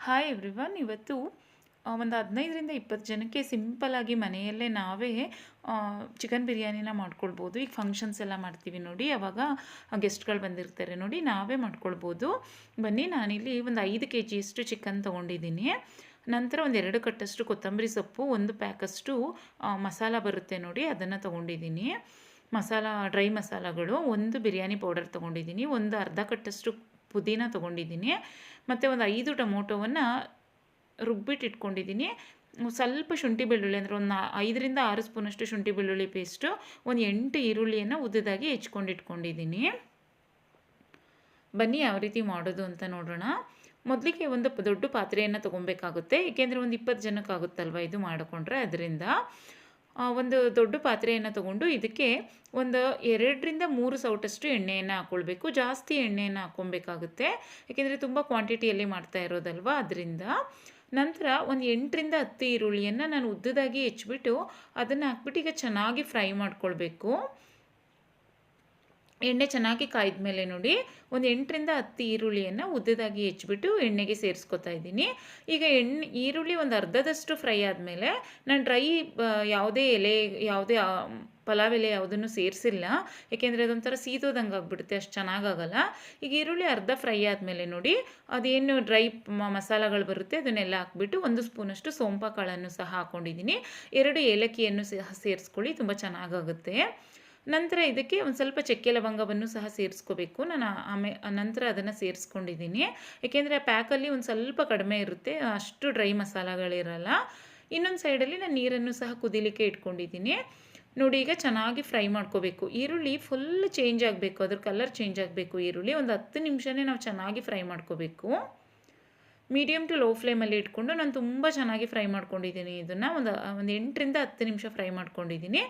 Hi everyone. ಇವತ್ತು ಒಂದು 15ರಿಂದ 20 ಜನಕ್ಕೆ ಸಿಂಪಲ್ಲಾಗಿ ಮನೆಯಲ್ಲೇ ನಾವೇ ಚಿಕನ್ ಬಿರಿಯಾನಿನ ಮಾಡ್ಕೊಳ್ಬೋದು. ಈಗ ಫಂಕ್ಷನ್ಸ್ ಎಲ್ಲ ಮಾಡ್ತೀವಿ ನೋಡಿ, ಆವಾಗ ಗೆಸ್ಟ್ಗಳು ಬಂದಿರ್ತಾರೆ ನೋಡಿ, ನಾವೇ ಮಾಡ್ಕೊಳ್ಬೋದು. ಬನ್ನಿ, ನಾನಿಲ್ಲಿ ಒಂದು 5 kgಯಷ್ಟು ಚಿಕನ್ ತೊಗೊಂಡಿದ್ದೀನಿ. ನಂತರ ಒಂದು 2 ಕಟ್ಟಷ್ಟು ಕೊತ್ತಂಬರಿ ಸೊಪ್ಪು, 1 ಪ್ಯಾಕಷ್ಟು ಮಸಾಲ ಬರುತ್ತೆ ನೋಡಿ, ಅದನ್ನು ತೊಗೊಂಡಿದ್ದೀನಿ. ಡ್ರೈ ಮಸಾಲಗಳು, 1 ಬಿರಿಯಾನಿ ಪೌಡರ್ ತೊಗೊಂಡಿದ್ದೀನಿ, ಒಂದು ಅರ್ಧ ಕಟ್ಟಷ್ಟು ಪುದೀನ ತೊಗೊಂಡಿದ್ದೀನಿ, ಮತ್ತು ಒಂದು 5 ಟೊಮೊಟೊವನ್ನು ರುಬ್ಬಿಟ್ಟು ಇಟ್ಕೊಂಡಿದ್ದೀನಿ. ಸ್ವಲ್ಪ ಶುಂಠಿ ಬೆಳ್ಳುಳ್ಳಿ, ಅಂದರೆ ಒಂದು 5ರಿಂದ 6 ಸ್ಪೂನಷ್ಟು ಶುಂಠಿ ಬೆಳ್ಳುಳ್ಳಿ ಪೇಸ್ಟು, ಒಂದು 8 ಈರುಳ್ಳಿಯನ್ನು ಉದ್ದದಾಗಿ ಹೆಚ್ಕೊಂಡಿಟ್ಕೊಂಡಿದ್ದೀನಿ. ಬನ್ನಿ ಯಾವ ರೀತಿ ಮಾಡೋದು ಅಂತ ನೋಡೋಣ. ಮೊದಲಿಗೆ ಒಂದು ದೊಡ್ಡ ಪಾತ್ರೆಯನ್ನು ತೊಗೊಬೇಕಾಗುತ್ತೆ, ಏಕೆಂದರೆ ಒಂದು 20 ಜನಕ್ಕಾಗುತ್ತಲ್ವ ಇದು ಮಾಡಿಕೊಂಡ್ರೆ. ಅದರಿಂದ ಒಂದು ದೊಡ್ಡ ಪಾತ್ರೆಯನ್ನು ತೊಗೊಂಡು ಇದಕ್ಕೆ ಒಂದು 2ರಿಂದ 3 ಸೌಟಷ್ಟು ಎಣ್ಣೆಯನ್ನು ಹಾಕ್ಕೊಳ್ಬೇಕು. ಜಾಸ್ತಿ ಎಣ್ಣೆಯನ್ನು ಹಾಕ್ಕೊಬೇಕಾಗುತ್ತೆ, ಏಕೆಂದರೆ ತುಂಬ ಕ್ವಾಂಟಿಟಿಯಲ್ಲಿ ಮಾಡ್ತಾ ಇರೋದಲ್ವ, ಅದರಿಂದ. ನಂತರ ಒಂದು 8ರಿಂದ 10 ಈರುಳ್ಳಿಯನ್ನು ನಾನು ಉದ್ದದಾಗಿ ಹೆಚ್ಚಿಬಿಟ್ಟು ಅದನ್ನು ಹಾಕ್ಬಿಟ್ಟು ಈಗ ಚೆನ್ನಾಗಿ ಫ್ರೈ ಮಾಡ್ಕೊಳ್ಬೇಕು. ಎಣ್ಣೆ ಚೆನ್ನಾಗಿ ಕಾಯ್ದ ಮೇಲೆ ನೋಡಿ, ಒಂದು 8ರಿಂದ 10 ಈರುಳ್ಳಿಯನ್ನು ಉದ್ದದಾಗಿ ಹೆಚ್ಚಿಬಿಟ್ಟು ಎಣ್ಣೆಗೆ ಸೇರಿಸ್ಕೊತಾ ಇದ್ದೀನಿ. ಈಗ ಈರುಳ್ಳಿ ಒಂದು ಅರ್ಧದಷ್ಟು ಫ್ರೈ ಆದಮೇಲೆ ನಾನು ಯಾವುದೇ ಪಲಾವ್ ಎಲೆ ಯಾವುದನ್ನು ಸೇರಿಸಿಲ್ಲ, ಏಕೆಂದರೆ ಅದೊಂಥರ ಸೀದೋದಂಗೆ ಆಗಿಬಿಡುತ್ತೆ, ಅಷ್ಟು ಚೆನ್ನಾಗಾಗಲ್ಲ. ಈಗ ಈರುಳ್ಳಿ ಅರ್ಧ ಫ್ರೈ ಆದಮೇಲೆ ನೋಡಿ, ಅದೇನು ಡ್ರೈ ಮಸಾಲಗಳು ಬರುತ್ತೆ ಅದನ್ನೆಲ್ಲ ಹಾಕ್ಬಿಟ್ಟು 1 ಸ್ಪೂನಷ್ಟು ಸೋಂಪ ಕಾಳನ್ನು ಸಹ ಹಾಕ್ಕೊಂಡಿದ್ದೀನಿ. 2 ಏಲಕ್ಕಿಯನ್ನು ಸಹ ಸೇರಿಸ್ಕೊಳ್ಳಿ, ತುಂಬ ಚೆನ್ನಾಗಾಗುತ್ತೆ. ನಂತರ ಇದಕ್ಕೆ ಒಂದು ಸ್ವಲ್ಪ ಚಕ್ಕೆ ಲವಂಗವನ್ನು ಸಹ ಸೇರಿಸ್ಕೋಬೇಕು. ನಾನು ನಂತರ ಅದನ್ನು ಸೇರಿಸ್ಕೊಂಡಿದ್ದೀನಿ, ಏಕೆಂದರೆ ಆ ಪ್ಯಾಕಲ್ಲಿ ಒಂದು ಸ್ವಲ್ಪ ಕಡಿಮೆ ಇರುತ್ತೆ, ಅಷ್ಟು ಡ್ರೈ ಮಸಾಲಗಳಿರಲ್ಲ. ಇನ್ನೊಂದು ಸೈಡಲ್ಲಿ ನಾನು ನೀರನ್ನು ಸಹ ಕುದಿಲಿಕ್ಕೆ ಇಟ್ಕೊಂಡಿದ್ದೀನಿ ನೋಡಿ. ಈಗ ಚೆನ್ನಾಗಿ ಫ್ರೈ ಮಾಡ್ಕೋಬೇಕು. ಈರುಳ್ಳಿ ಫುಲ್ ಚೇಂಜ್ ಆಗಬೇಕು, ಅದ್ರ ಕಲರ್ ಚೇಂಜ್ ಆಗಬೇಕು. ಈರುಳ್ಳಿ ಒಂದು 10 ನಿಮಿಷನೇ ನಾವು ಚೆನ್ನಾಗಿ ಫ್ರೈ ಮಾಡ್ಕೋಬೇಕು. ಮೀಡಿಯಮ್ ಟು ಲೋ ಫ್ಲೇಮಲ್ಲಿ ಇಟ್ಕೊಂಡು ನಾನು ತುಂಬ ಚೆನ್ನಾಗಿ ಫ್ರೈ ಮಾಡ್ಕೊಂಡಿದ್ದೀನಿ. ಇದನ್ನು ಒಂದು 8ರಿಂದ 10 ನಿಮಿಷ ಫ್ರೈ ಮಾಡ್ಕೊಂಡಿದ್ದೀನಿ.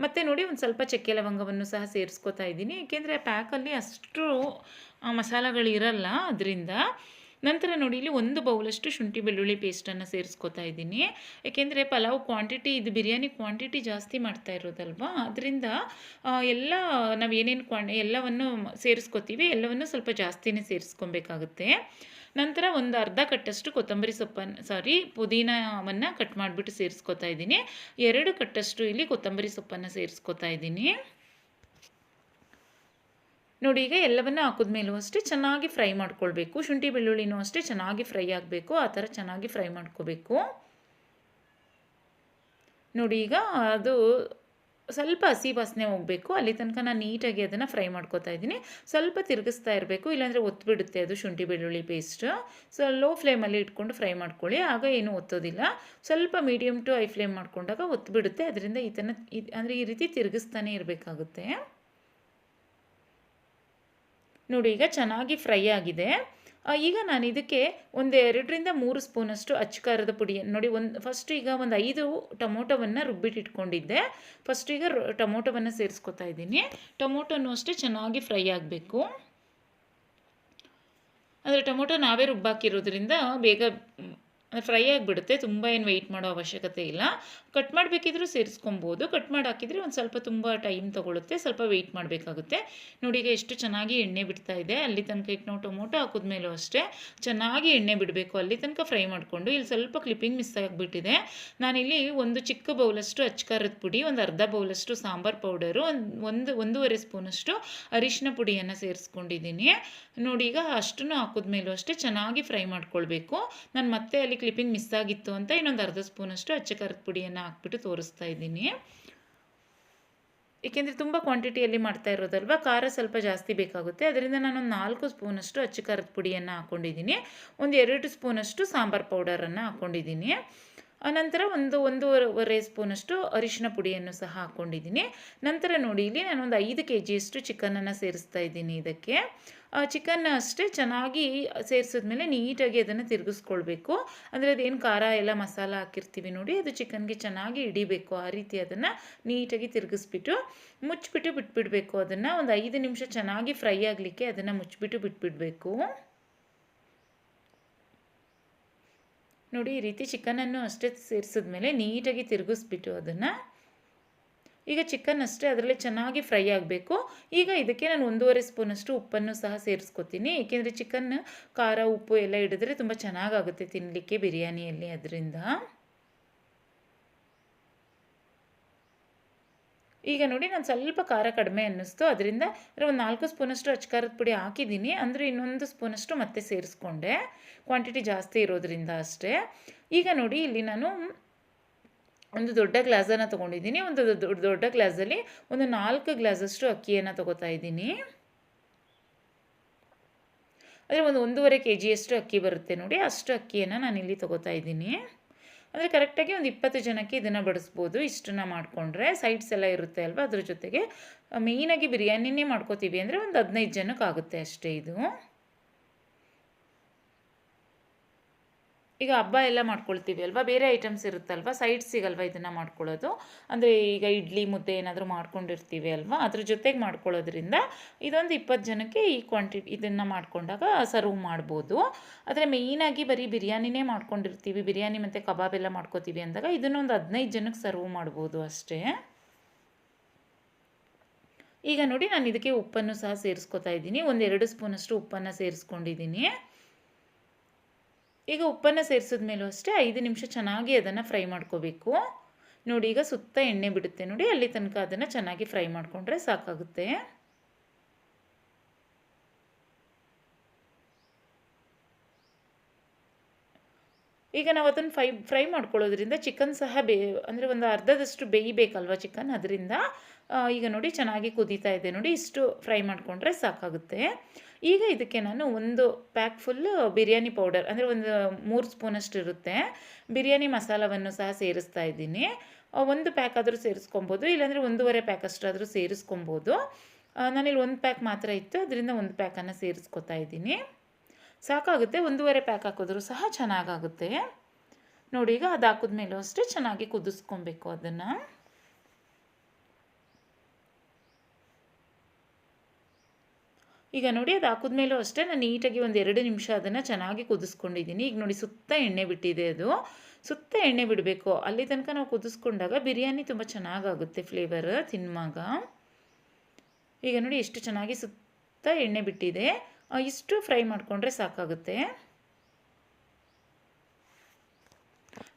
ಮತ್ತು ನೋಡಿ, ಒಂದು ಸ್ವಲ್ಪ ಚಕ್ಕೆ ಲವಂಗವನ್ನು ಸಹ ಸೇರಿಸ್ಕೊತಾ ಇದ್ದೀನಿ, ಏಕೆಂದರೆ ಪ್ಯಾಕಲ್ಲಿ ಅಷ್ಟು ಮಸಾಲಗಳಿರಲ್ಲ, ಅದರಿಂದ. ನಂತರ ನೋಡಿ, ಇಲ್ಲಿ 1 ಬೌಲಷ್ಟು ಶುಂಠಿ ಬೆಳ್ಳುಳ್ಳಿ ಪೇಸ್ಟನ್ನು ಸೇರಿಸ್ಕೊತಾ ಇದ್ದೀನಿ, ಏಕೆಂದರೆ ಪಲಾವ್ ಕ್ವಾಂಟಿಟಿ, ಇದು ಬಿರಿಯಾನಿ ಕ್ವಾಂಟಿಟಿ ಜಾಸ್ತಿ ಮಾಡ್ತಾ ಇರೋದಲ್ವ, ಅದರಿಂದ ನಾವು ಏನೇನು ಎಲ್ಲವನ್ನು ಸೇರಿಸ್ಕೊತೀವಿ, ಎಲ್ಲವನ್ನು ಸ್ವಲ್ಪ ಜಾಸ್ತಿನೇ ಸೇರಿಸ್ಕೊಬೇಕಾಗುತ್ತೆ. ನಂತರ ಒಂದು ಅರ್ಧ ಕಟ್ಟಷ್ಟು ಪುದೀನವನ್ನು ಕಟ್ ಮಾಡಿಬಿಟ್ಟು ಸೇರಿಸ್ಕೊತಾ ಇದ್ದೀನಿ. 2 ಕಟ್ಟಷ್ಟು ಇಲ್ಲಿ ಕೊತ್ತಂಬರಿ ಸೊಪ್ಪನ್ನು ಸೇರಿಸ್ಕೊತಾ ಇದ್ದೀನಿ ನೋಡಿ. ಈಗ ಎಲ್ಲವನ್ನು ಹಾಕಿದ್ಮೇಲೂ ಅಷ್ಟೇ ಚೆನ್ನಾಗಿ ಫ್ರೈ ಮಾಡ್ಕೊಳ್ಬೇಕು. ಶುಂಠಿ ಬೆಳ್ಳುಳ್ಳಿನೂ ಅಷ್ಟೇ ಚೆನ್ನಾಗಿ ಫ್ರೈ ಆಗಬೇಕು, ಆ ಥರ ಚೆನ್ನಾಗಿ ಫ್ರೈ ಮಾಡ್ಕೋಬೇಕು ನೋಡಿ. ಈಗ ಅದು ಸ್ವಲ್ಪ ಹಸಿ ವಾಸನೆ ಹೋಗಬೇಕು, ಅಲ್ಲಿ ತನಕ ನಾನು ನೀಟಾಗಿ ಅದನ್ನು ಫ್ರೈ ಮಾಡ್ಕೊತಾ ಇದ್ದೀನಿ. ಸ್ವಲ್ಪ ತಿರುಗಿಸ್ತಾ ಇರಬೇಕು, ಇಲ್ಲಾಂದರೆ ಒತ್ತಿಬಿಡುತ್ತೆ ಅದು ಶುಂಠಿ ಬೆಳ್ಳುಳ್ಳಿ ಪೇಸ್ಟ್. ಸೊ ಲೋ ಫ್ಲೇಮಲ್ಲಿ ಇಟ್ಕೊಂಡು ಫ್ರೈ ಮಾಡ್ಕೊಳ್ಳಿ, ಆಗ ಏನೂ ಒತ್ತೋದಿಲ್ಲ. ಸ್ವಲ್ಪ ಮೀಡಿಯಮ್ ಟು ಹೈ ಫ್ಲೇಮ್ ಮಾಡ್ಕೊಂಡಾಗ ಒತ್ತಿಬಿಡುತ್ತೆ, ಅದರಿಂದ ಅಂದರೆ ಈ ರೀತಿ ತಿರುಗಿಸ್ತಾನೆ ಇರಬೇಕಾಗುತ್ತೆ ನೋಡಿ. ಈಗ ಚೆನ್ನಾಗಿ ಫ್ರೈ ಆಗಿದೆ. ಈಗ ನಾನು ಇದಕ್ಕೆ ಒಂದು 2ರಿಂದ 3 ಸ್ಪೂನಷ್ಟು ಅಚ್ಚಕಾರದ ಪುಡಿ ನೋಡಿ. ಈಗ ಒಂದು 5 ಟೊಮೊಟೊವನ್ನು ರುಬ್ಬಿಟ್ಟಿಟ್ಕೊಂಡಿದ್ದೆ. ಈಗ ಟೊಮೊಟೊವನ್ನು ಸೇರಿಸ್ಕೊತಾ ಇದ್ದೀನಿ. ಟೊಮೊಟೊನೂ ಅಷ್ಟೇ ಚೆನ್ನಾಗಿ ಫ್ರೈ ಆಗಬೇಕು, ಅಂದರೆ ಟೊಮೊಟೊ ನಾವೇ ರುಬ್ಬಾಕಿರೋದ್ರಿಂದ ಬೇಗ ಫ್ರೈ ಆಗಿಬಿಡುತ್ತೆ, ತುಂಬ ಏನು ವೆಯ್ಟ್ ಮಾಡೋ ಅವಶ್ಯಕತೆ ಇಲ್ಲ. ಕಟ್ ಮಾಡಬೇಕಿದ್ರೂ ಸೇರಿಸ್ಕೊಬೋದು, ಕಟ್ ಮಾಡಿ ಹಾಕಿದರೆ ಒಂದು ಸ್ವಲ್ಪ ತುಂಬ ಟೈಮ್ ತೊಗೊಳುತ್ತೆ, ಸ್ವಲ್ಪ ವೆಯ್ಟ್ ಮಾಡಬೇಕಾಗುತ್ತೆ ನೋಡಿ. ಈಗ ಎಷ್ಟು ಚೆನ್ನಾಗಿ ಎಣ್ಣೆ ಬಿಡ್ತಾ ಇದೆ, ಅಲ್ಲಿ ತನಕ ನಾವು ಟೊಮೊಟೊ ಹಾಕಿದ್ಮೇಲೂ ಅಷ್ಟೇ ಚೆನ್ನಾಗಿ ಎಣ್ಣೆ ಬಿಡಬೇಕು, ಅಲ್ಲಿ ತನಕ ಫ್ರೈ ಮಾಡಿಕೊಂಡು. ಇಲ್ಲಿ ಸ್ವಲ್ಪ ಕ್ಲಿಪ್ಪಿಂಗ್ ಮಿಸ್ ಆಗಿಬಿಟ್ಟಿದೆ. ನಾನಿಲ್ಲಿ ಒಂದು ಚಿಕ್ಕ ಬೌಲಷ್ಟು ಅಚ್ಚಕಾರದ ಪುಡಿ, ಒಂದು ಅರ್ಧ ಬೌಲಷ್ಟು ಸಾಂಬಾರು ಪೌಡರು, ಒಂದೂವರೆ ಸ್ಪೂನಷ್ಟು ಅರಿಶಿನ ಪುಡಿಯನ್ನು ಸೇರಿಸ್ಕೊಂಡಿದ್ದೀನಿ ನೋಡಿ. ಈಗ ಅಷ್ಟನ್ನು ಹಾಕಿದ್ಮೇಲೂ ಅಷ್ಟೇ ಚೆನ್ನಾಗಿ ಫ್ರೈ ಮಾಡ್ಕೊಳ್ಬೇಕು. ನಾನು ಮತ್ತೆ ಅಲ್ಲಿ ಕ್ಲಿಪ್ಪಿಂಗ್ ಮಿಸ್ ಆಗಿತ್ತು ಅಂತ ಇನ್ನೊಂದು ಅರ್ಧ ಸ್ಪೂನಷ್ಟು ಅಚ್ಚಕಾರದ ಪುಡಿಯನ್ನು ಹಾಕ್ಬಿಟ್ಟು ತೋರಿಸ್ತಾ ಇದ್ದೀನಿ, ಏಕೆಂದರೆ ತುಂಬ ಕ್ವಾಂಟಿಟಿಯಲ್ಲಿ ಮಾಡ್ತಾ ಇರೋದಲ್ವ, ಖಾರ ಸ್ವಲ್ಪ ಜಾಸ್ತಿ ಬೇಕಾಗುತ್ತೆ. ಅದರಿಂದ ನಾನೊಂದು 4 ಸ್ಪೂನಷ್ಟು ಅಚ್ಚಕಾರದ ಪುಡಿಯನ್ನು ಹಾಕ್ಕೊಂಡಿದ್ದೀನಿ, ಒಂದು 2 ಸ್ಪೂನಷ್ಟು ಸಾಂಬಾರು ಪೌಡರನ್ನು ಹಾಕ್ಕೊಂಡಿದ್ದೀನಿ. ನಂತರ ಒಂದೂವರೆ ಸ್ಪೂನಷ್ಟು ಅರಿಶಿನ ಪುಡಿಯನ್ನು ಸಹ ಹಾಕ್ಕೊಂಡಿದ್ದೀನಿ. ನಂತರ ನೋಡಿ, ಇಲ್ಲಿ ನಾನೊಂದು 5 kgಯಷ್ಟು ಚಿಕನನ್ನು ಸೇರಿಸ್ತಾ ಇದ್ದೀನಿ. ಇದಕ್ಕೆ ಚಿಕನ್ ಅಷ್ಟೇ ಚೆನ್ನಾಗಿ ಸೇರಿಸಿದ್ಮೇಲೆ ನೀಟಾಗಿ ಅದನ್ನು ತಿರುಗಿಸ್ಕೊಳ್ಬೇಕು, ಅಂದರೆ ಅದೇನು ಖಾರ ಎಲ್ಲ ಮಸಾಲ ಹಾಕಿರ್ತೀವಿ ನೋಡಿ, ಅದು ಚಿಕನ್ಗೆ ಚೆನ್ನಾಗಿ ಹಿಡಿಬೇಕು. ಆ ರೀತಿ ಅದನ್ನು ನೀಟಾಗಿ ತಿರುಗಿಸ್ಬಿಟ್ಟು ಮುಚ್ಚಿಬಿಟ್ಟು ಬಿಟ್ಬಿಡಬೇಕು. ಅದನ್ನು ಒಂದು 5 ನಿಮಿಷ ಚೆನ್ನಾಗಿ ಫ್ರೈ ಆಗಲಿಕ್ಕೆ ಅದನ್ನು ಮುಚ್ಚಿಬಿಟ್ಟು ಬಿಟ್ಬಿಡಬೇಕು ನೋಡಿ. ಈ ರೀತಿ ಚಿಕನನ್ನು ಅಷ್ಟೇ ಸೇರಿಸಿದ್ಮೇಲೆ ನೀಟಾಗಿ ತಿರುಗಿಸ್ಬಿಟ್ಟು ಅದನ್ನು ಈಗ ಚಿಕನ್ ಅಷ್ಟೇ ಅದರಲ್ಲಿ ಚೆನ್ನಾಗಿ ಫ್ರೈ ಆಗಬೇಕು. ಈಗ ಇದಕ್ಕೆ ನಾನು 1.5 ಸ್ಪೂನಷ್ಟು ಉಪ್ಪನ್ನು ಸಹ ಸೇರಿಸ್ಕೊತೀನಿ. ಏಕೆಂದರೆ ಚಿಕನ್ ಖಾರ ಉಪ್ಪು ಎಲ್ಲ ಹಿಡಿದ್ರೆ ತುಂಬ ಚೆನ್ನಾಗಾಗುತ್ತೆ ತಿನ್ನಲಿಕ್ಕೆ ಬಿರಿಯಾನಿಯಲ್ಲಿ ಅದರಿಂದ. ಈಗ ನೋಡಿ ನಾನು ಸ್ವಲ್ಪ ಖಾರ ಕಡಿಮೆ ಅನ್ನಿಸ್ತು, ಅದರಿಂದ ಒಂದು 4 ಸ್ಪೂನಷ್ಟು ಅಚ್ಕಾರದ ಪುಡಿ ಹಾಕಿದ್ದೀನಿ. ಅಂದರೆ ಇನ್ನೊಂದು ಸ್ಪೂನಷ್ಟು ಮತ್ತೆ ಸೇರಿಸ್ಕೊಂಡೆ, ಕ್ವಾಂಟಿಟಿ ಜಾಸ್ತಿ ಇರೋದ್ರಿಂದ ಅಷ್ಟೇ. ಈಗ ನೋಡಿ ಇಲ್ಲಿ ನಾನು ಒಂದು ದೊಡ್ಡ ಗ್ಲಾಸನ್ನು ತೊಗೊಂಡಿದ್ದೀನಿ. ಒಂದು ದೊಡ್ಡ ಗ್ಲಾಸಲ್ಲಿ ಒಂದು 4 ಗ್ಲಾಸಷ್ಟು ಅಕ್ಕಿಯನ್ನು ತೊಗೋತಾ ಇದ್ದೀನಿ. ಅಂದರೆ ಒಂದು 1.5 kg ಅಕ್ಕಿ ಬರುತ್ತೆ ನೋಡಿ, ಅಷ್ಟು ಅಕ್ಕಿಯನ್ನು ನಾನಿಲ್ಲಿ ತೊಗೋತಾ ಇದ್ದೀನಿ. ಅಂದರೆ ಕರೆಕ್ಟಾಗಿ ಒಂದು 20 ಜನಕ್ಕೆ ಇದನ್ನು ಬಡಿಸ್ಬೋದು. ಇಷ್ಟನ್ನು ಮಾಡಿಕೊಂಡ್ರೆ ಸೈಡ್ಸ್ ಎಲ್ಲ ಇರುತ್ತೆ ಅಲ್ವಾ, ಅದ್ರ ಜೊತೆಗೆ ಮೇಯ್ನಾಗಿ ಬಿರಿಯಾನಿನೇ ಮಾಡ್ಕೋತೀವಿ ಅಂದರೆ ಒಂದು 15 ಜನಕ್ಕಾಗುತ್ತೆ ಅಷ್ಟೇ ಇದು. ಈಗ ಹಬ್ಬ ಎಲ್ಲ ಮಾಡ್ಕೊಳ್ತೀವಿ ಅಲ್ವಾ, ಬೇರೆ ಐಟಮ್ಸ್ ಇರುತ್ತಲ್ವ, ಸೈಡ್ಸ್ ಸಿಗಲ್ವ ಇದನ್ನು ಮಾಡ್ಕೊಳ್ಳೋದು. ಅಂದರೆ ಈಗ ಇಡ್ಲಿ ಮುದ್ದೆ ಏನಾದರೂ ಮಾಡ್ಕೊಂಡಿರ್ತೀವಿ ಅಲ್ವಾ, ಅದ್ರ ಜೊತೆಗೆ ಮಾಡ್ಕೊಳ್ಳೋದ್ರಿಂದ ಇದೊಂದು 20 ಜನಕ್ಕೆ ಈ ಕ್ವಾಂಟಿಟಿ ಇದನ್ನು ಮಾಡಿಕೊಂಡಾಗ ಸರ್ವ್ ಮಾಡ್ಬೋದು. ಆದರೆ ಮೇಯ್ನಾಗಿ ಬರೀ ಬಿರಿಯಾನಿನೇ ಮಾಡ್ಕೊಂಡಿರ್ತೀವಿ, ಬಿರಿಯಾನಿ ಮತ್ತು ಕಬಾಬ್ ಎಲ್ಲ ಮಾಡ್ಕೋತೀವಿ ಅಂದಾಗ ಇದನ್ನೊಂದು 15 ಜನಕ್ಕೆ ಸರ್ವ್ ಮಾಡ್ಬೋದು ಅಷ್ಟೇ. ಈಗ ನೋಡಿ ನಾನು ಇದಕ್ಕೆ ಉಪ್ಪನ್ನು ಸಹ ಸೇರಿಸ್ಕೊತಾ ಇದ್ದೀನಿ. 1-2 ಸ್ಪೂನಷ್ಟು ಉಪ್ಪನ್ನು ಸೇರಿಸ್ಕೊಂಡಿದ್ದೀನಿ. ಈಗ ಉಪ್ಪನ್ನು ಸೇರಿಸಿದ ಮೇಲೂ ಅಷ್ಟೇ 5 ನಿಮಿಷ ಚೆನ್ನಾಗಿ ಅದನ್ನು ಫ್ರೈ ಮಾಡ್ಕೋಬೇಕು. ನೋಡಿ ಈಗ ಸುತ್ತ ಎಣ್ಣೆ ಬಿಡುತ್ತೆ ನೋಡಿ, ಅಲ್ಲಿ ತನಕ ಅದನ್ನು ಚೆನ್ನಾಗಿ ಫ್ರೈ ಮಾಡಿಕೊಂಡ್ರೆ ಸಾಕಾಗುತ್ತೆ. ಈಗ ನಾವು ಅದನ್ನು ಫ್ರೈ ಮಾಡ್ಕೊಳ್ಳೋದ್ರಿಂದ ಚಿಕನ್ ಸಹ ಅಂದರೆ ಒಂದು ಅರ್ಧದಷ್ಟು ಬೇಯಬೇಕಲ್ವ ಚಿಕನ್, ಅದರಿಂದ ಈಗ ನೋಡಿ ಚೆನ್ನಾಗಿ ಕುದೀತಾ ಇದೆ ನೋಡಿ, ಇಷ್ಟು ಫ್ರೈ ಮಾಡಿಕೊಂಡ್ರೆ ಸಾಕಾಗುತ್ತೆ. ಈಗ ಇದಕ್ಕೆ ನಾನು ಒಂದು ಪ್ಯಾಕ್ ಫುಲ್ ಬಿರಿಯಾನಿ ಪೌಡರ್ ಅಂದರೆ ಒಂದು 3 ಸ್ಪೂನಷ್ಟು ಇರುತ್ತೆ ಬಿರಿಯಾನಿ ಮಸಾಲವನ್ನು ಸಹ ಸೇರಿಸ್ತಾ ಇದ್ದೀನಿ. ಒಂದು ಪ್ಯಾಕ್ ಆದರೂ ಸೇರಿಸ್ಕೊಬೋದು, ಇಲ್ಲಾಂದರೆ 1.5 ಪ್ಯಾಕ್ ಅಷ್ಟಾದರೂ ಸೇರಿಸ್ಕೊಬೋದು. ನಾನಿಲ್ಲಿ 1 ಪ್ಯಾಕ್ ಮಾತ್ರ ಇತ್ತು, ಅದರಿಂದ 1 ಪ್ಯಾಕನ್ನು ಸೇರಿಸ್ಕೊತಾ ಇದ್ದೀನಿ. ಸಾಕಾಗುತ್ತೆ, 1.5 ಪ್ಯಾಕ್ ಹಾಕಿದ್ರೂ ಸಹ ಚೆನ್ನಾಗಾಗುತ್ತೆ ನೋಡಿ. ಈಗ ಅದು ಹಾಕಿದ್ಮೇಲೂ ಅಷ್ಟೇ ಚೆನ್ನಾಗಿ ಕುದಿಸ್ಕೊಬೇಕು ಅದನ್ನು. ಈಗ ನೋಡಿ ಅದು ಹಾಕಿದ್ಮೇಲೂ ಅಷ್ಟೇ ನಾನು ನೀಟಾಗಿ ಒಂದು 2 ನಿಮಿಷ ಅದನ್ನು ಚೆನ್ನಾಗಿ ಕುದಿಸ್ಕೊಂಡಿದ್ದೀನಿ. ಈಗ ನೋಡಿ ಸುತ್ತ ಎಣ್ಣೆ ಬಿಟ್ಟಿದೆ, ಅದು ಸುತ್ತ ಎಣ್ಣೆ ಬಿಡಬೇಕು. ಅಲ್ಲಿ ತನಕ ನಾವು ಕುದಿಸ್ಕೊಂಡಾಗ ಬಿರಿಯಾನಿ ತುಂಬ ಚೆನ್ನಾಗಾಗುತ್ತೆ ಫ್ಲೇವರ್ ತಿನ್ನುವಾಗ. ಈಗ ನೋಡಿ ಎಷ್ಟು ಚೆನ್ನಾಗಿ ಸುತ್ತ ಎಣ್ಣೆ ಬಿಟ್ಟಿದೆ, ಇಷ್ಟು ಫ್ರೈ ಮಾಡಿಕೊಂಡ್ರೆ ಸಾಕಾಗುತ್ತೆ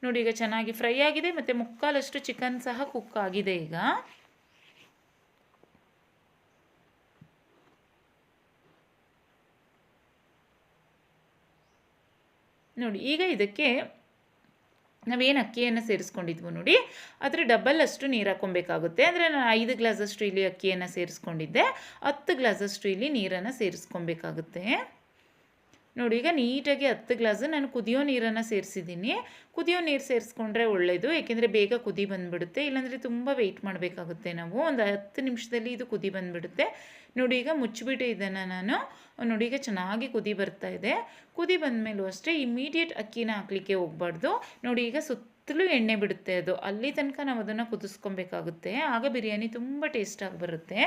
ನೋಡಿ. ಈಗ ಚೆನ್ನಾಗಿ ಫ್ರೈ ಆಗಿದೆ ಮತ್ತು ಮುಕ್ಕಾಲಷ್ಟು ಚಿಕನ್ ಸಹ ಕುಕ್ ಆಗಿದೆ ಈಗ. ನೋಡಿ ಈಗ ಇದಕ್ಕೆ ನಾವೇನು ಅಕ್ಕಿಯನ್ನು ಸೇರಿಸ್ಕೊಂಡಿದ್ವು ನೋಡಿ, ಅದರ ಡಬಲ್ ಅಷ್ಟು ನೀರು ಹಾಕ್ಕೊಬೇಕಾಗುತ್ತೆ. ಅಂದರೆ ನಾನು 5 ಗ್ಲಾಸಷ್ಟು ಇಲ್ಲಿ ಅಕ್ಕಿಯನ್ನು ಸೇರಿಸ್ಕೊಂಡಿದ್ದೆ, 10 ಗ್ಲಾಸಷ್ಟು ಇಲ್ಲಿ ನೀರನ್ನು ಸೇರಿಸ್ಕೊಬೇಕಾಗುತ್ತೆ ನೋಡಿ. ಈಗ ನೀಟಾಗಿ 10 ಗ್ಲಾಸ್ ನಾನು ಕುದಿಯೋ ನೀರನ್ನು ಸೇರಿಸಿದ್ದೀನಿ. ಕುದಿಯೋ ನೀರು ಸೇರಿಸ್ಕೊಂಡ್ರೆ ಒಳ್ಳೆಯದು, ಏಕೆಂದರೆ ಬೇಗ ಕುದಿ ಬಂದುಬಿಡುತ್ತೆ. ಇಲ್ಲಾಂದರೆ ತುಂಬ ವೆಯ್ಟ್ ಮಾಡಬೇಕಾಗುತ್ತೆ ನಾವು. ಒಂದು 10 ನಿಮಿಷದಲ್ಲಿ ಇದು ಕುದಿ ಬಂದುಬಿಡುತ್ತೆ ನೋಡಿ. ಈಗ ಮುಚ್ಚಿಬಿಟ್ಟು ಇದನ್ನು ನಾನು ನೋಡಿ, ಈಗ ಚೆನ್ನಾಗಿ ಕುದಿ ಬರ್ತಾ ಇದೆ. ಕುದಿ ಬಂದಮೇಲೂ ಅಷ್ಟೇ ಇಮ್ಮಿಡಿಯೇಟ್ ಅಕ್ಕಿನ ಹಾಕಲಿಕ್ಕೆ ಹೋಗಬಾರ್ದು ನೋಡಿ. ಈಗ ಸುತ್ತಲೂ ಎಣ್ಣೆ ಬಿಡುತ್ತೆ ಅದು, ಅಲ್ಲಿ ತನಕ ನಾವು ಅದನ್ನು ಕುದಿಸ್ಕೊಬೇಕಾಗುತ್ತೆ. ಆಗ ಬಿರಿಯಾನಿ ತುಂಬ ಟೇಸ್ಟಾಗಿ ಬರುತ್ತೆ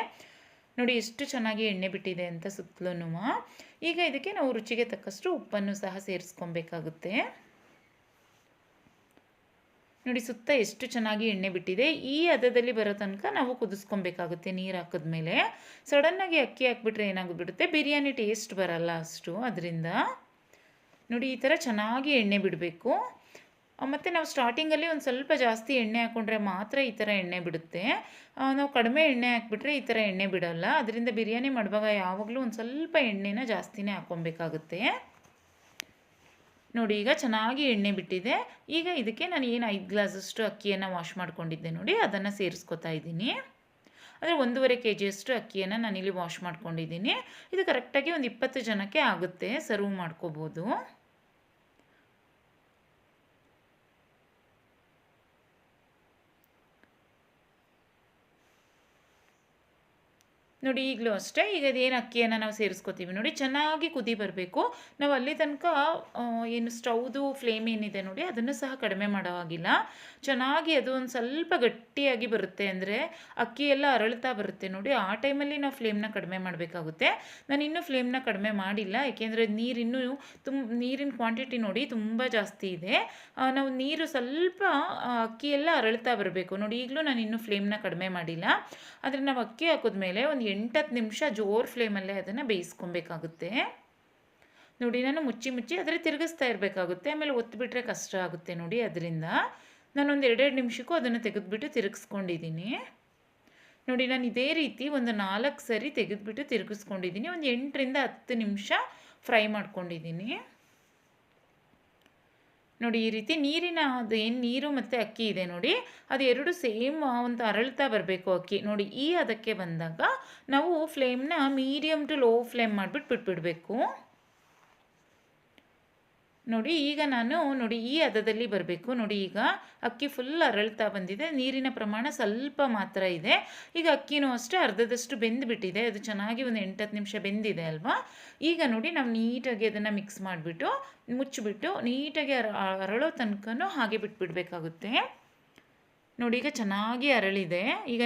ನೋಡಿ. ಎಷ್ಟು ಚೆನ್ನಾಗಿ ಎಣ್ಣೆ ಬಿಟ್ಟಿದೆ ಅಂತ ಸುತ್ತಲೂ. ಈಗ ಇದಕ್ಕೆ ನಾವು ರುಚಿಗೆ ತಕ್ಕಷ್ಟು ಉಪ್ಪನ್ನು ಸಹ ಸೇರಿಸ್ಕೊಬೇಕಾಗುತ್ತೆ ನೋಡಿ. ಸುತ್ತ ಎಷ್ಟು ಚೆನ್ನಾಗಿ ಎಣ್ಣೆ ಬಿಟ್ಟಿದೆ. ಈ ಹದದಲ್ಲಿ ಬರೋ ತನಕ ನಾವು ಕುದಿಸ್ಕೊಬೇಕಾಗುತ್ತೆ ನೀರು ಹಾಕಿದ್ಮೇಲೆ. ಸಡನ್ನಾಗಿ ಅಕ್ಕಿ ಹಾಕ್ಬಿಟ್ರೆ ಏನಾಗ್ಬಿಡುತ್ತೆ, ಬಿರಿಯಾನಿ ಟೇಸ್ಟ್ ಬರಲ್ಲ ಅಷ್ಟು. ಅದರಿಂದ ನೋಡಿ ಈ ಥರ ಚೆನ್ನಾಗಿ ಎಣ್ಣೆ ಬಿಡಬೇಕು. ಮತ್ತು ನಾವು ಸ್ಟಾರ್ಟಿಂಗಲ್ಲಿ ಒಂದು ಸ್ವಲ್ಪ ಜಾಸ್ತಿ ಎಣ್ಣೆ ಹಾಕ್ಕೊಂಡ್ರೆ ಮಾತ್ರ ಈ ಥರ ಎಣ್ಣೆ ಬಿಡುತ್ತೆ. ನಾವು ಕಡಿಮೆ ಎಣ್ಣೆ ಹಾಕ್ಬಿಟ್ರೆ ಈ ಥರ ಎಣ್ಣೆ ಬಿಡೋಲ್ಲ. ಅದರಿಂದ ಬಿರಿಯಾನಿ ಮಾಡುವಾಗ ಯಾವಾಗಲೂ ಒಂದು ಸ್ವಲ್ಪ ಎಣ್ಣೆನ ಜಾಸ್ತಿನೇ ಹಾಕ್ಕೊಬೇಕಾಗುತ್ತೆ ನೋಡಿ. ಈಗ ಚೆನ್ನಾಗಿ ಎಣ್ಣೆ ಬಿಟ್ಟಿದೆ. ಈಗ ಇದಕ್ಕೆ ನಾನು ಏನು 5 ಗ್ಲಾಸಷ್ಟು ಅಕ್ಕಿಯನ್ನು ವಾಶ್ ಮಾಡ್ಕೊಂಡಿದ್ದೆ ನೋಡಿ, ಅದನ್ನು ಸೇರಿಸ್ಕೊತಾ ಇದ್ದೀನಿ. ಅಂದರೆ 1.5 kg ಅಕ್ಕಿಯನ್ನು ನಾನಿಲ್ಲಿ ವಾಶ್ ಮಾಡ್ಕೊಂಡಿದ್ದೀನಿ. ಇದು ಕರೆಕ್ಟಾಗಿ ಒಂದು 20 ಜನಕ್ಕೆ ಆಗುತ್ತೆ, ಸರ್ವ್ ಮಾಡ್ಕೋಬೋದು. ನೋಡಿ ಈಗಲೂ ಅಷ್ಟೇ. ಈಗ ಅದೇನು ಅಕ್ಕಿಯನ್ನು ನಾವು ಸೇರಿಸ್ಕೊತೀವಿ ನೋಡಿ, ಚೆನ್ನಾಗಿ ಕುದಿ ಬರಬೇಕು. ನಾವು ಅಲ್ಲಿ ತನಕ ಏನು ಸ್ಟೌದು ಫ್ಲೇಮ್ ಏನಿದೆ ನೋಡಿ ಅದನ್ನು ಸಹ ಕಡಿಮೆ ಮಾಡೋ ಹಾಗಿಲ್ಲ. ಚೆನ್ನಾಗಿ ಅದು ಒಂದು ಸ್ವಲ್ಪ ಗಟ್ಟಿಯಾಗಿ ಬರುತ್ತೆ, ಅಂದರೆ ಅಕ್ಕಿ ಎಲ್ಲ ಅರಳ್ತಾ ಬರುತ್ತೆ ನೋಡಿ, ಆ ಟೈಮಲ್ಲಿ ನಾವು ಫ್ಲೇಮ್ನ ಕಡಿಮೆ ಮಾಡಬೇಕಾಗುತ್ತೆ. ನಾನು ಇನ್ನೂ ಫ್ಲೇಮ್ನ ಕಡಿಮೆ ಮಾಡಿಲ್ಲ, ಏಕೆಂದರೆ ನೀರಿನ್ನೂ ನೀರಿನ ಕ್ವಾಂಟಿಟಿ ನೋಡಿ ತುಂಬ ಜಾಸ್ತಿ ಇದೆ. ನಾವು ನೀರು ಸ್ವಲ್ಪ ಅಕ್ಕಿ ಎಲ್ಲ ಅರಳ್ತಾ ಬರಬೇಕು ನೋಡಿ. ಈಗಲೂ ನಾನು ಇನ್ನೂ ಫ್ಲೇಮ್ನ ಕಡಿಮೆ ಮಾಡಿಲ್ಲ. ಆದರೆ ನಾವು ಅಕ್ಕಿ ಹಾಕಿದ್ಮೇಲೆ ಒಂದು 8-10 ನಿಮಿಷ ಜೋರು ಫ್ಲೇಮಲ್ಲೇ ಅದನ್ನು ಬೇಯಿಸ್ಕೊಬೇಕಾಗುತ್ತೆ ನೋಡಿ. ನಾನು ಮುಚ್ಚಿ ಆದರೆ ತಿರುಗಿಸ್ತಾ ಇರಬೇಕಾಗುತ್ತೆ, ಆಮೇಲೆ ಒತ್ತಿಬಿಟ್ರೆ ಕಷ್ಟ ಆಗುತ್ತೆ ನೋಡಿ. ಅದರಿಂದ ನಾನೊಂದು 2 ನಿಮಿಷಕ್ಕೂ ಅದನ್ನು ತೆಗೆದುಬಿಟ್ಟು ತಿರುಗಿಸ್ಕೊಂಡಿದ್ದೀನಿ ನೋಡಿ. ನಾನು ಇದೇ ರೀತಿ ಒಂದು 4 ಸರಿ ತೆಗೆದುಬಿಟ್ಟು ತಿರುಗಿಸ್ಕೊಂಡಿದ್ದೀನಿ. ಒಂದು 8-10 ನಿಮಿಷ ಫ್ರೈ ಮಾಡ್ಕೊಂಡಿದ್ದೀನಿ ನೋಡಿ. ಈ ರೀತಿ ನೀರಿನ ಅದು ಏನು ನೀರು ಮತ್ತು ಅಕ್ಕಿ ಇದೆ ನೋಡಿ, ಅದು ಎರಡು ಸೇಮ್ ಒಂದು ಅರಳ್ತಾ ಬರಬೇಕು ಅಕ್ಕಿ ನೋಡಿ. ಈ ಅದಕ್ಕೆ ಬಂದಾಗ ನಾವು ಫ್ಲೇಮ್ನ ಮೀಡಿಯಮ್ ಟು ಲೋ ಫ್ಲೇಮ್ ಮಾಡಿಬಿಟ್ಟು ಬಿಟ್ಬಿಡಬೇಕು ನೋಡಿ. ಈಗ ನಾನು ನೋಡಿ ಈ ಹದದಲ್ಲಿ ಬರಬೇಕು ನೋಡಿ. ಈಗ ಅಕ್ಕಿ ಫುಲ್ ಅರಳ್ತಾ ಬಂದಿದೆ, ನೀರಿನ ಪ್ರಮಾಣ ಸ್ವಲ್ಪ ಮಾತ್ರ ಇದೆ. ಈಗ ಅಕ್ಕಿನೂ ಅಷ್ಟೇ ಅರ್ಧದಷ್ಟು ಬೆಂದುಬಿಟ್ಟಿದೆ, ಅದು ಚೆನ್ನಾಗಿ ಒಂದು 8-10 ನಿಮಿಷ ಬೆಂದಿದೆ ಅಲ್ವಾ. ಈಗ ನೋಡಿ ನಾವು ನೀಟಾಗಿ ಅದನ್ನು ಮಿಕ್ಸ್ ಮಾಡಿಬಿಟ್ಟು ಮುಚ್ಚಿಬಿಟ್ಟು ನೀಟಾಗಿ ಅರಳೋ ತನಕನೂ ಹಾಗೆ ಬಿಟ್ಬಿಡಬೇಕಾಗುತ್ತೆ ನೋಡಿ. ಈಗ ಚೆನ್ನಾಗಿ ಅರಳಿದೆ. ಈಗ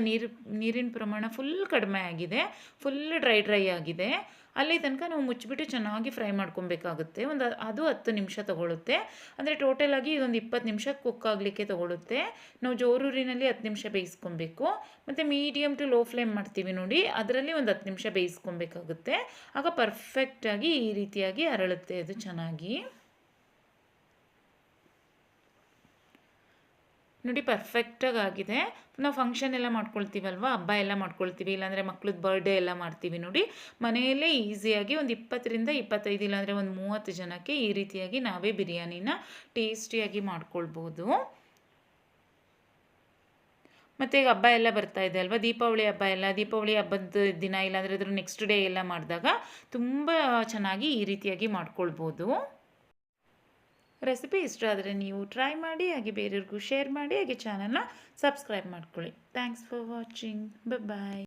ನೀರಿನ ಪ್ರಮಾಣ ಫುಲ್ ಕಡಿಮೆ ಆಗಿದೆ, ಫುಲ್ ಡ್ರೈ ಆಗಿದೆ. ಅಲ್ಲಿ ತನಕ ನಾವು ಮುಚ್ಚಿಬಿಟ್ಟು ಚೆನ್ನಾಗಿ ಫ್ರೈ ಮಾಡ್ಕೊಬೇಕಾಗುತ್ತೆ. ಅದು 10 ನಿಮಿಷ ತೊಗೊಳುತ್ತೆ, ಅಂದರೆ ಟೋಟಲಾಗಿ ಇದೊಂದು 20 ನಿಮಿಷ ಕುಕ್ ಆಗಲಿಕ್ಕೆ ತೊಗೊಳುತ್ತೆ. ನಾವು ಜೋರೂರಿನಲ್ಲಿ 10 ನಿಮಿಷ ಬೇಯಿಸ್ಕೊಬೇಕು, ಮತ್ತು ಮೀಡಿಯಮ್ ಟು ಲೋ ಫ್ಲೇಮ್ ಮಾಡ್ತೀವಿ ನೋಡಿ, ಅದರಲ್ಲಿ ಒಂದು 10 ನಿಮಿಷ ಬೇಯಿಸ್ಕೊಬೇಕಾಗುತ್ತೆ. ಆಗ ಪರ್ಫೆಕ್ಟಾಗಿ ಈ ರೀತಿಯಾಗಿ ಅರಳುತ್ತೆ ಅದು ಚೆನ್ನಾಗಿ ನೋಡಿ. ಪರ್ಫೆಕ್ಟಾಗಿ ಆಗಿದೆ. ನಾವು ಫಂಕ್ಷನ್ ಎಲ್ಲ ಮಾಡ್ಕೊಳ್ತೀವಲ್ವ, ಹಬ್ಬ ಎಲ್ಲ ಮಾಡ್ಕೊಳ್ತೀವಿ, ಇಲ್ಲಾಂದರೆ ಮಕ್ಳದ್ದು ಬರ್ಡೇ ಎಲ್ಲ ಮಾಡ್ತೀವಿ ನೋಡಿ, ಮನೆಯಲ್ಲೇ ಈಸಿಯಾಗಿ ಒಂದು 20-25 ಇಲ್ಲಾಂದರೆ ಒಂದು 30 ಜನಕ್ಕೆ ಈ ರೀತಿಯಾಗಿ ನಾವೇ ಬಿರಿಯಾನಿನ ಟೇಸ್ಟಿಯಾಗಿ ಮಾಡ್ಕೊಳ್ಬೋದು. ಮತ್ತು ಈಗ ಹಬ್ಬ ಎಲ್ಲ ಬರ್ತಾ ಇದೆ ಅಲ್ವಾ, ದೀಪಾವಳಿ ಹಬ್ಬದ ದಿನ ಇಲ್ಲಾಂದರೆ ಅದ್ರ ನೆಕ್ಸ್ಟ್ ಡೇ ಎಲ್ಲ ಮಾಡಿದಾಗ ತುಂಬ ಚೆನ್ನಾಗಿ ಈ ರೀತಿಯಾಗಿ ಮಾಡ್ಕೊಳ್ಬೋದು. ರೆಸಿಪಿ ಇಷ್ಟ ಆದರೆ ನೀವು ಟ್ರೈ ಮಾಡಿ, ಹಾಗೆ ಬೇರೆಯವ್ರಿಗೂ ಶೇರ್ ಮಾಡಿ, ಹಾಗೆ ಚಾನಲ್ನ ಸಬ್ಸ್ಕ್ರೈಬ್ ಮಾಡ್ಕೊಳ್ಳಿ. Thanks for watching. ಬಾಯ್.